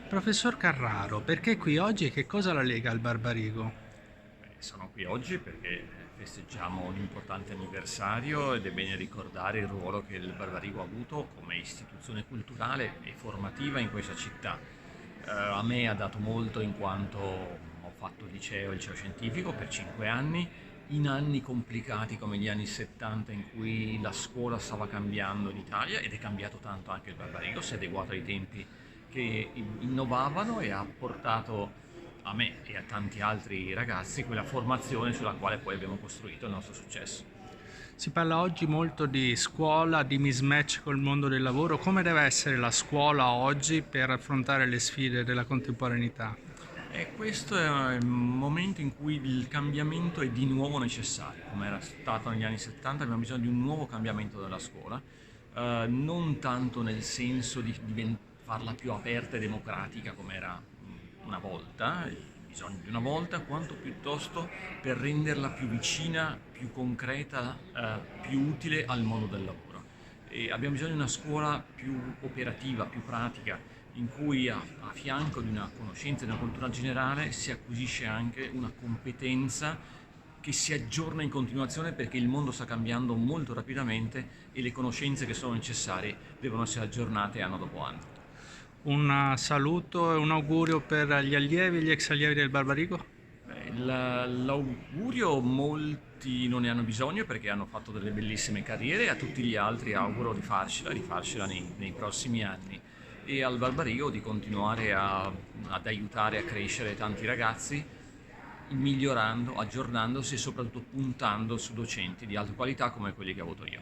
Professor Carraro, perché qui oggi e che cosa la lega al Barbarigo? Sono qui oggi perché festeggiamo un importante anniversario ed è bene ricordare il ruolo che il Barbarigo ha avuto come istituzione culturale e formativa in questa città. A me ha dato molto in quanto ho fatto il liceo scientifico per 5 anni, in anni complicati come gli anni 70 in cui la scuola stava cambiando in Italia ed è cambiato tanto anche il Barbarigo, si è adeguato ai tempi che innovavano e ha portato a me e a tanti altri ragazzi quella formazione sulla quale poi abbiamo costruito il nostro successo. Si parla oggi molto di scuola, di mismatch col mondo del lavoro. Come deve essere la scuola oggi per affrontare le sfide della contemporaneità? E questo è il momento in cui il cambiamento è di nuovo necessario, come era stato negli anni 70, abbiamo bisogno di un nuovo cambiamento della scuola, non tanto nel senso di farla più aperta e democratica come era una volta, il bisogno di una volta, quanto piuttosto per renderla più vicina, più concreta, più utile al mondo del lavoro. E abbiamo bisogno di una scuola più operativa, più pratica, in cui a fianco di una conoscenza e di una cultura generale si acquisisce anche una competenza che si aggiorna in continuazione perché il mondo sta cambiando molto rapidamente e le conoscenze che sono necessarie devono essere aggiornate anno dopo anno. Un saluto e un augurio per gli allievi e gli ex allievi del Barbarigo? L'augurio molti non ne hanno bisogno perché hanno fatto delle bellissime carriere, a tutti gli altri auguro di farcela nei prossimi anni e al Barbarigo di continuare ad aiutare a crescere tanti ragazzi, migliorando, aggiornandosi e soprattutto puntando su docenti di alta qualità come quelli che ho avuto io.